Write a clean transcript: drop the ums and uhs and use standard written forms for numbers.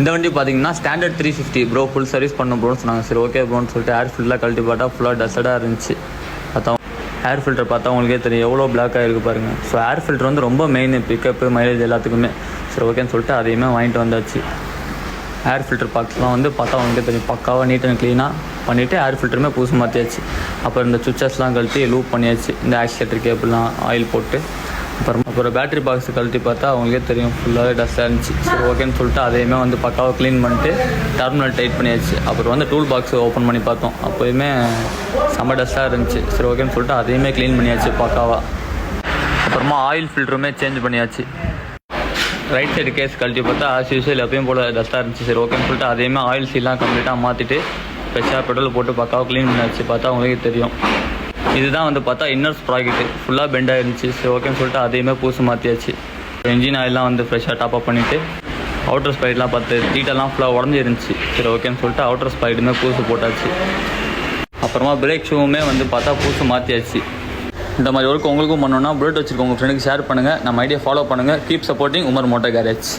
இந்த வண்டி பார்த்தீங்கன்னா ஸ்டாண்டர்ட் 350 ப்ரோ, ஃபுல் சர்வீஸ் பண்ண ப்ரோன்னு சொன்னாங்க. சரி ஓகே ப்ரோன்னு சொல்லிட்டு ஏர் ஃபில்டர்லாம் கழட்டி பார்த்தா ஃபுல்லாக டஸ்டடாக இருந்துச்சு. பார்த்தா ஏர் ஃபில்டர் பார்த்தா உங்களுக்கே தெரியும் எவ்வளோ பிளாக் ஆகிருக்கு பாருங்கள். ஸோ ஏர் ஃபில்டர் வந்து ரொம்ப மெயின், பிக்கப்பு மைலேஜ் எல்லாத்துக்குமே. சரி ஓகேன்னு சொல்லிட்டு அதையுமே வாங்கிட்டு வந்தாச்சு. ஏர் ஃபில்டர் பாக்ஸ்லாம் வந்து பார்த்தா உங்களுக்கே தெரியும் பக்காவாக நீட் அண்ட் க்ளீனாக பண்ணிவிட்டு ஏர் ஃபில்டருமே புதுசு மாற்றியாச்சு. அப்புறம் இந்த சுவிச்சஸ்லாம் கழட்டி லூப் பண்ணியாச்சு. இந்த ஆக்சிலேட்டர் கேபிள்லாம் ஆயில் போட்டு அப்புறம் பேட்டரி பாக்ஸ் கழட்டி பார்த்தா அவங்களுக்கே தெரியும் ஃபுல்லாகவே டஸ்ட்டாக இருந்துச்சு. சரி ஓகேன்னு சொல்லிட்டு அதையுமே வந்து பக்காவாக க்ளீன் பண்ணிட்டு டெர்மினல் டைட் பண்ணியாச்சு. அப்புறம் வந்து டூல் பாக்ஸ் ஓப்பன் பண்ணி பார்த்தோம், அப்போயுமே செம்ம டஸ்ட்டாக இருந்துச்சு. சரி ஓகேன்னு சொல்லிட்டு அதையுமே க்ளீன் பண்ணியாச்சு பக்காவாக. அப்புறமா ஆயில் ஃபில்டருமே சேஞ்ச் பண்ணியாச்சு. ரைட் சைடு கேஸ் கழட்டி பார்த்தா ஆஸ் யூஸ்வல் எப்பயும் போல் டஸ்ட்டாக இருந்துச்சு. சரி ஓகேன்னு சொல்லிட்டு அதையுமே ஆயில் சீலாம் கம்ப்ளீட்டாக மாற்றிட்டு ஃப்ரெஷ்ஷாக பெட்ரோல் போட்டு பக்காவாக க்ளீன் பண்ணியாச்சு. பார்த்தா அவங்களுக்கே தெரியும் இதுதான் வந்து பார்த்தா இன்னர் ஸ்ப்ராக்கெட்டு ஃபுல்லாக பெண்டாக இருந்துச்சு. சரி ஓகேன்னு சொல்லிட்டு அதையுமே பூசு மாற்றியாச்சு. இன்ஜின் ஆயிலெலாம் வந்து ஃப்ரெஷ்ஷாக டாப்அப் பண்ணிவிட்டு அவுட்டர் ஸ்பைட்லாம் பார்த்து டீட்டெல்லாம் ஃபுல்லாக உடஞ்சி இருந்துச்சு. சரி ஓகேன்னு சொல்லிட்டு அவுட்டர் ஸ்பைடுமே பூசு போட்டாச்சு. அப்புறமா பிரேக் ஷூவுமே வந்து பார்த்தா பூசு மாற்றியாச்சு. இந்த மாதிரி ஒர்க் உங்களுக்கும் பண்ணணும்னா புல்லட் வச்சுருக்கோங்க ஃப்ரெண்டுக்கு ஷேர் பண்ணுங்கள். நம்ம ஐடியா ஃபாலோ பண்ணுங்கள். Keep supporting Umar moto garage.